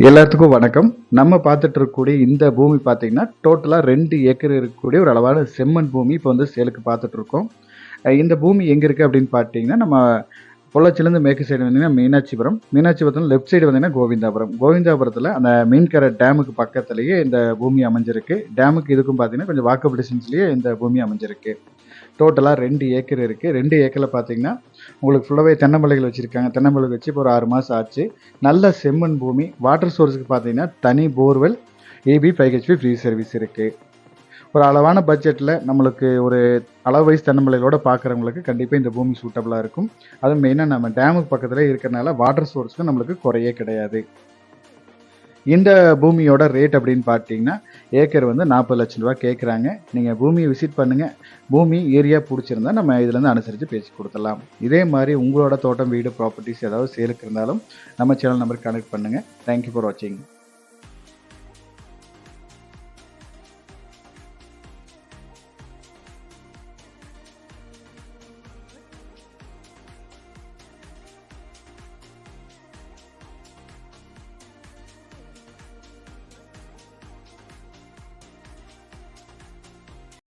எல்லாத்துக்கும் வணக்கம். நம்ம பார்த்துட்டு இருக்கக்கூடிய இந்த பூமி பார்த்தீங்கன்னா, டோட்டலா 2 ஏக்கர் இருக்கக்கூடிய ஒரு அளவான செம்மண் பூமி இப்போ வந்து சேலுக்கு பார்த்துட்டு இருக்கோம். இந்த பூமி எங்க இருக்கு அப்படின்னு பார்த்தீங்கன்னா, நம்ம பொள்ளாச்சியிலேருந்து மேற்கு சைடு வந்தீங்கன்னா மீனாட்சிபுரம். மீனாட்சிபுரத்துல லெஃப்ட் சைடு வந்தீங்கன்னா கோவிந்தாபுரம். கோவிந்தாபுரத்துல அந்த மீன்கரை டேமுக்கு பக்கத்திலேயே இந்த பூமி அமைஞ்சிருக்கு. டேமுக்கு இதுக்கும் பார்த்தீங்கன்னா, கொஞ்சம் வாக்கபிள் டிஸ்டன்ஸ்லயே இந்த பூமி அமைஞ்சிருக்கு. டோட்டலா 2 ஏக்கர் இருக்கு. 2 ஏக்கர்ல பார்த்தீங்கன்னா, உங்களுக்கு ஃபுல்லாவே தென்னம்பிள்ளைகள் வச்சிருக்காங்க. தென்னம்பிள்ளை வச்சு இப்போ ஒரு 6 மாசம் ஆச்சு. நல்ல செம்மண் பூமி. வாட்டர் சோர்ஸ்க்கு பார்த்தீங்கன்னா, தனி போர்வெல், ஏபி 5 ஹெச்பி ஃப்ரீ சர்வீஸ் இருக்கு. ஒரு அளவான பட்ஜெட்ல நம்மளுக்கு ஒரு அளவு வைஸ் தென்னம்பிள்ளைகளோட பார்க்குறவங்களுக்கு கண்டிப்பா இந்த பூமி சூட்டபிளா இருக்கும். அதுவும் மெயினா நம்ம டேமுக்கு பக்கத்திலே இருக்கறனால வாட்டர் சோர்ஸ்க்கு நம்மளுக்கு குறையே கிடையாது. இந்த பூமியோட ரேட் அப்படின்னு பார்த்தீங்கன்னா, ஏக்கர் வந்து ரூ. 40,00,000 கேட்குறாங்க. நீங்க பூமியை விசிட் பண்ணுங்க. பூமி, ஏரியா புடிச்சிருந்தா நம்ம இதுலேருந்து அனுசரித்து பேசி கொடுத்துடலாம். இதே மாதிரி உங்களோட தோட்டம், வீடு, ப்ராப்பர்ட்டிஸ் ஏதாவது சேலுக்கு இருந்தாலும் நம்ம சேனல் நம்பருக்கு கனெக்ட் பண்ணுங்க. தேங்க் யூ ஃபார் வாட்சிங்.